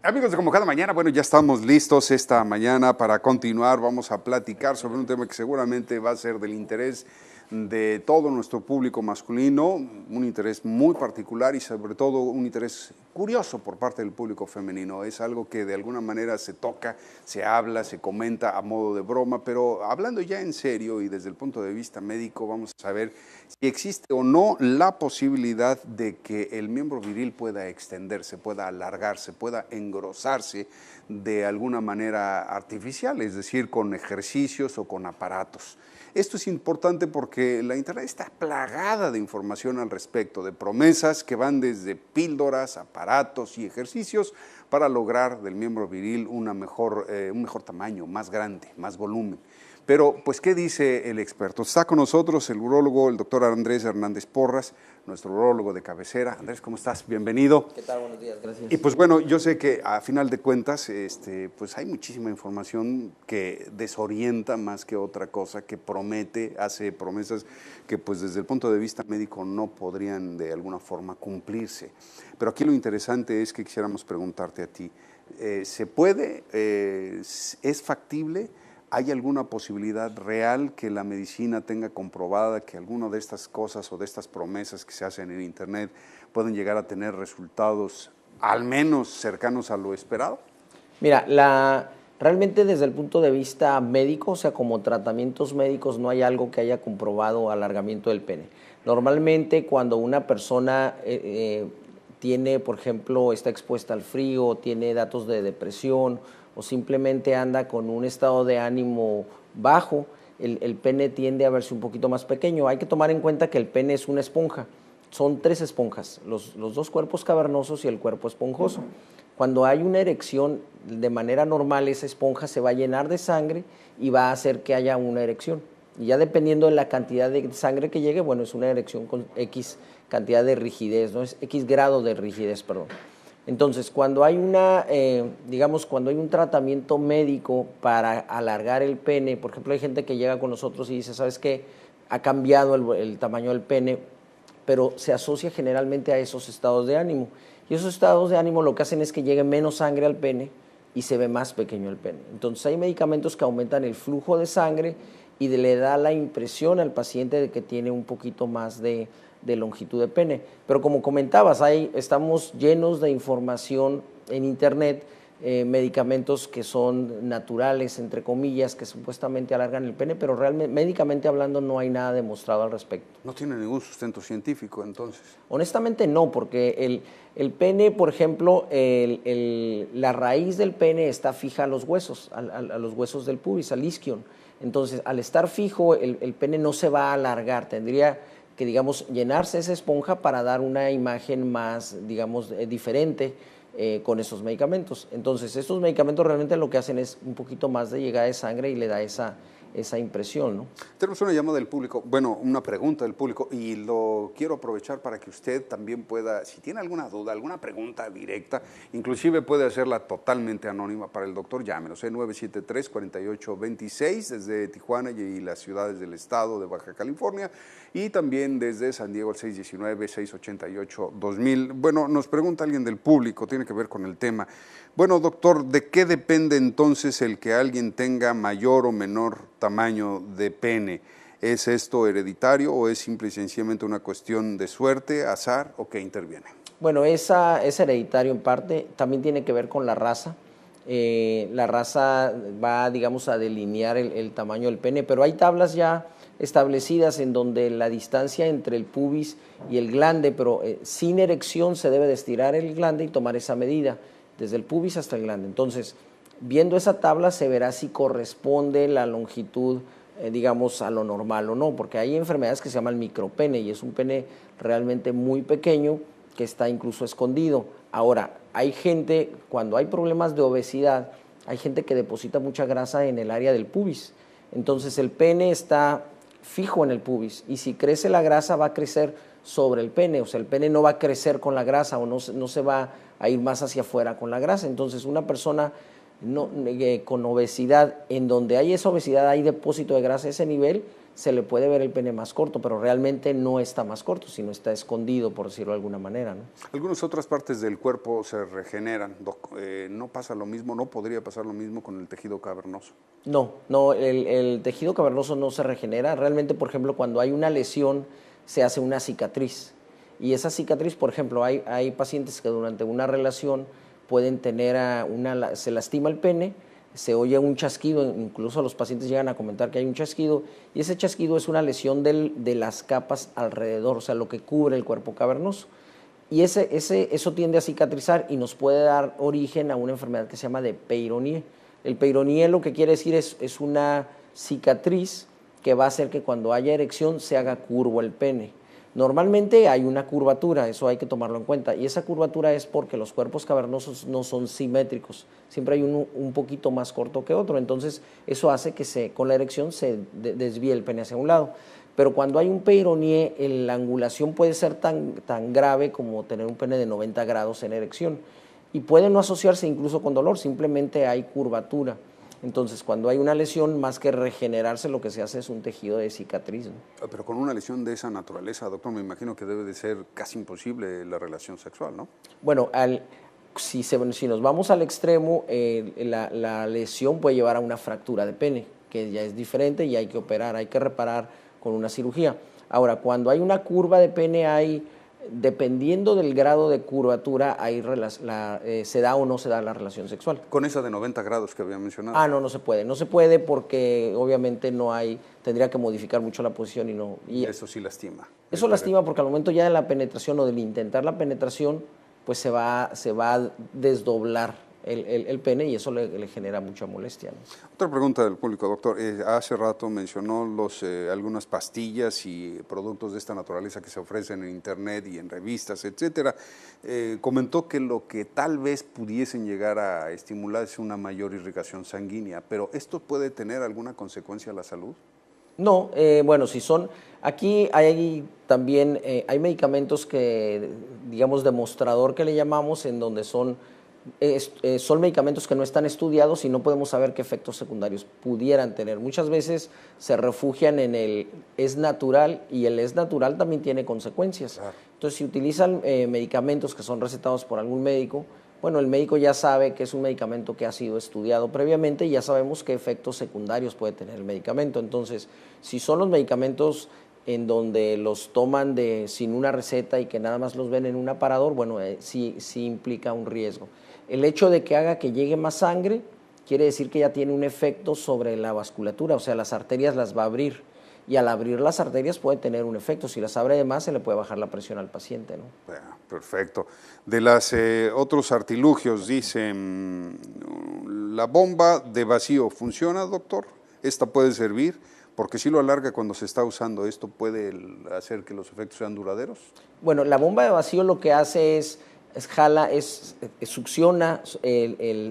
Amigos de Como Cada Mañana, bueno, ya estamos listos esta mañana para continuar. Vamos a platicar sobre un tema que seguramente va a ser del interés de todo nuestro público masculino, un interés muy particular y sobre todo un interés curioso por parte del público femenino. Es algo que de alguna manera se toca, se habla, se comenta a modo de broma, pero hablando ya en serio y desde el punto de vista médico, vamos a saber si existe o no la posibilidad de que el miembro viril pueda extenderse, pueda alargarse, pueda engrosarse de alguna manera artificial, es decir, con ejercicios o con aparatos. Esto es importante porque la Internet está plagada de información al respecto, de promesas que van desde píldoras, aparatos y ejercicios para lograr del miembro viril un mejor tamaño, más grande, más volumen. Pero, pues, ¿qué dice el experto? Está con nosotros el urólogo, el doctor Andrés Hernández Porras, nuestro urólogo de cabecera. Andrés, ¿cómo estás? Bienvenido. ¿Qué tal? Buenos días, gracias. Y pues bueno, yo sé que a final de cuentas, pues hay muchísima información que desorienta más que otra cosa, que promete, hace promesas que pues desde el punto de vista médico no podrían de alguna forma cumplirse. Pero aquí lo interesante es que quisiéramos preguntarte a ti, ¿se puede? ¿Es factible? ¿Hay alguna posibilidad real que la medicina tenga comprobada que alguna de estas cosas o de estas promesas que se hacen en Internet pueden llegar a tener resultados al menos cercanos a lo esperado? Mira, realmente desde el punto de vista médico, o sea, como tratamientos médicos, no hay algo que haya comprobado alargamiento del pene. Normalmente cuando una persona tiene, por ejemplo, está expuesta al frío, tiene datos de depresión o simplemente anda con un estado de ánimo bajo, el pene tiende a verse un poquito más pequeño. Hay que tomar en cuenta que el pene es una esponja. Son tres esponjas, los dos cuerpos cavernosos y el cuerpo esponjoso. Cuando hay una erección, de manera normal esa esponja se va a llenar de sangre y va a hacer que haya una erección. Y ya dependiendo de la cantidad de sangre que llegue, bueno, es una erección con X cantidad de rigidez, ¿no? Es X grado de rigidez, perdón. Entonces, cuando hay cuando hay un tratamiento médico para alargar el pene, por ejemplo, hay gente que llega con nosotros y dice, ¿sabes qué? Ha cambiado el tamaño del pene, pero se asocia generalmente a esos estados de ánimo. Y esos estados de ánimo lo que hacen es que llegue menos sangre al pene y se ve más pequeño el pene. Entonces hay medicamentos que aumentan el flujo de sangre y le da la impresión al paciente de que tiene un poquito más de longitud de pene. Pero como comentabas, estamos llenos de información en Internet, medicamentos que son naturales, entre comillas, que supuestamente alargan el pene, pero realmente, médicamente hablando, no hay nada demostrado al respecto. ¿No tiene ningún sustento científico entonces? Honestamente no, porque el pene, por ejemplo, la raíz del pene está fija a los huesos, a los huesos del pubis, al isquion. Entonces, al estar fijo, el pene no se va a alargar, tendría que, digamos, llenarse esa esponja para dar una imagen más, digamos, diferente con esos medicamentos. Entonces, estos medicamentos realmente lo que hacen es un poquito más de llegada de sangre y le da esa impresión, ¿no? Tenemos una llamada del público, bueno, una pregunta del público, y lo quiero aprovechar para que usted también pueda, si tiene alguna duda, alguna pregunta directa, inclusive puede hacerla totalmente anónima para el doctor, llámenos, 973-4826 desde Tijuana y las ciudades del estado de Baja California, y también desde San Diego al 619-688-2000. Bueno, nos pregunta alguien del público, tiene que ver con el tema. Bueno, doctor, ¿de qué depende entonces el que alguien tenga mayor o menor tamaño de pene? ¿Es esto hereditario o es simple y sencillamente una cuestión de suerte, azar o qué interviene? Bueno, es hereditario en parte, también tiene que ver con la raza. La raza va, digamos, a delinear el tamaño del pene, pero hay tablas ya establecidas en donde la distancia entre el pubis y el glande, pero sin erección se debe de estirar el glande y tomar esa medida, desde el pubis hasta el glande. Entonces, viendo esa tabla se verá si corresponde la longitud, digamos, a lo normal o no, porque hay enfermedades que se llaman micropene y es un pene realmente muy pequeño que está incluso escondido. Ahora, hay gente, cuando hay problemas de obesidad, hay gente que deposita mucha grasa en el área del pubis. Entonces, el pene está fijo en el pubis y si crece la grasa va a crecer sobre el pene, o sea, el pene no va a crecer con la grasa o no se va a ir más hacia afuera con la grasa. Entonces, una persona con obesidad, en donde hay esa obesidad, hay depósito de grasa a ese nivel, se le puede ver el pene más corto, pero realmente no está más corto, sino está escondido, por decirlo de alguna manera, ¿no? Algunas otras partes del cuerpo se regeneran, Doc. ¿No pasa lo mismo, no podría pasar lo mismo con el tejido cavernoso? No, el tejido cavernoso no se regenera. Realmente, por ejemplo, cuando hay una lesión, se hace una cicatriz. Y esa cicatriz, por ejemplo, hay pacientes que durante una relación pueden tener se lastima el pene, se oye un chasquido, incluso los pacientes llegan a comentar que hay un chasquido, y ese chasquido es una lesión de las capas alrededor, o sea, lo que cubre el cuerpo cavernoso. Y eso tiende a cicatrizar y nos puede dar origen a una enfermedad que se llama de Peyronie. El Peyronie lo que quiere decir es una cicatriz que va a hacer que cuando haya erección se haga curvo el pene. Normalmente hay una curvatura, eso hay que tomarlo en cuenta, y esa curvatura es porque los cuerpos cavernosos no son simétricos, siempre hay uno un poquito más corto que otro, entonces eso hace que con la erección se desvíe el pene hacia un lado. Pero cuando hay un Peyronie, la angulación puede ser tan grave como tener un pene de 90 grados en erección, y puede no asociarse incluso con dolor, simplemente hay curvatura. Entonces, cuando hay una lesión, más que regenerarse, lo que se hace es un tejido de cicatriz, ¿no? Pero con una lesión de esa naturaleza, doctor, me imagino que debe de ser casi imposible la relación sexual, ¿no? Bueno, si nos vamos al extremo, la lesión puede llevar a una fractura de pene, que ya es diferente y hay que operar, hay que reparar con una cirugía. Ahora, cuando hay una curva de pene, dependiendo del grado de curvatura, se da o no se da la relación sexual. Con esa de 90 grados que había mencionado. No se puede. No se puede porque obviamente tendría que modificar mucho la posición y eso sí lastima. Eso lastima porque al momento ya de la penetración o del intentar la penetración, pues se va a desdoblar el pene y eso le genera mucha molestia, ¿no? Otra pregunta del público, doctor. Hace rato mencionó algunas pastillas y productos de esta naturaleza que se ofrecen en internet y en revistas, etcétera. Comentó que lo que tal vez pudiesen llegar a estimular es una mayor irrigación sanguínea, pero ¿esto puede tener alguna consecuencia a la salud? No, bueno, aquí hay también, hay medicamentos que, digamos, demostrador que le llamamos, en donde son medicamentos que no están estudiados y no podemos saber qué efectos secundarios pudieran tener. Muchas veces se refugian en el es natural y el es natural también tiene consecuencias. Claro. Entonces, si utilizan medicamentos que son recetados por algún médico, bueno, el médico ya sabe que es un medicamento que ha sido estudiado previamente y ya sabemos qué efectos secundarios puede tener el medicamento. Entonces, si son los medicamentos en donde los toman sin una receta y que nada más los ven en un aparador, bueno, sí implica un riesgo. El hecho de que haga que llegue más sangre quiere decir que ya tiene un efecto sobre la vasculatura, o sea, las arterias las va a abrir. Y al abrir las arterias puede tener un efecto. Si las abre de más, se le puede bajar la presión al paciente, ¿no? Perfecto. De los otros artilugios, dicen, ¿la bomba de vacío funciona, doctor? ¿Esta puede servir? Porque si lo alarga cuando se está usando, ¿esto puede hacer que los efectos sean duraderos? Bueno, la bomba de vacío lo que hace succiona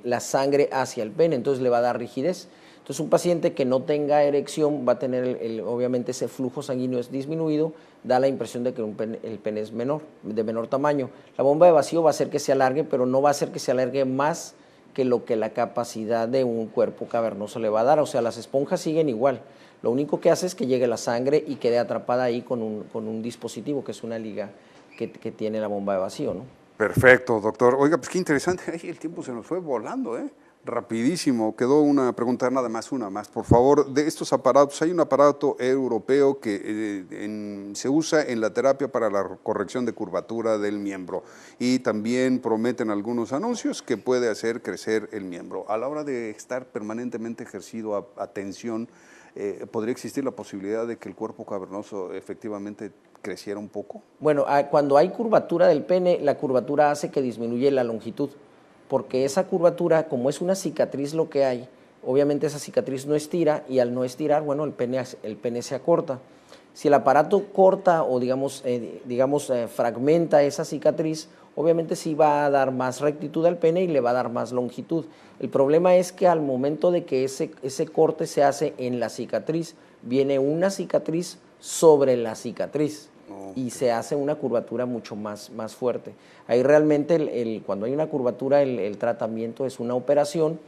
la sangre hacia el pene, entonces le va a dar rigidez. Entonces, un paciente que no tenga erección va a tener, obviamente, ese flujo sanguíneo es disminuido, da la impresión de que el pene es de menor tamaño. La bomba de vacío va a hacer que se alargue, pero no va a hacer que se alargue más que lo que la capacidad de un cuerpo cavernoso le va a dar. O sea, las esponjas siguen igual. Lo único que hace es que llegue la sangre y quede atrapada ahí con un dispositivo, que es una liga que tiene la bomba de vacío, ¿no? Perfecto, doctor. Oiga, pues qué interesante. Ay, el tiempo se nos fue volando, ¿eh? Rapidísimo. Quedó una pregunta, nada más, una más. Por favor, de estos aparatos, hay un aparato europeo que se usa en la terapia para la corrección de curvatura del miembro y también prometen algunos anuncios que puede hacer crecer el miembro. A la hora de estar permanentemente ejercido a tensión, ¿podría existir la posibilidad de que el cuerpo cavernoso efectivamente creciera un poco? Bueno, cuando hay curvatura del pene, la curvatura hace que disminuye la longitud, porque esa curvatura, como es una cicatriz lo que hay, obviamente esa cicatriz no estira y al no estirar, bueno, el pene se acorta. Si el aparato corta o fragmenta esa cicatriz, obviamente sí va a dar más rectitud al pene y le va a dar más longitud. El problema es que al momento de que ese corte se hace en la cicatriz, viene una cicatriz sobre la cicatriz y se hace una curvatura mucho más fuerte. Ahí realmente cuando hay una curvatura el tratamiento es una operación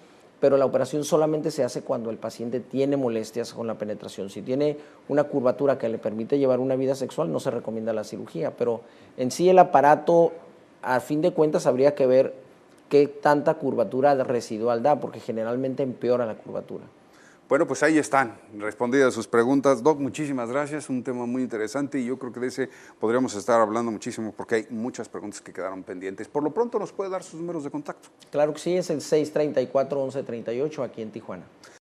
pero la operación solamente se hace cuando el paciente tiene molestias con la penetración. Si tiene una curvatura que le permite llevar una vida sexual, no se recomienda la cirugía, pero en sí el aparato, a fin de cuentas, habría que ver qué tanta curvatura residual da, porque generalmente empeora la curvatura. Bueno, pues ahí están, respondidas sus preguntas. Doc, muchísimas gracias, un tema muy interesante y yo creo que de ese podríamos estar hablando muchísimo porque hay muchas preguntas que quedaron pendientes. Por lo pronto, ¿nos puede dar sus números de contacto? Claro que sí, es el 634-1138 aquí en Tijuana.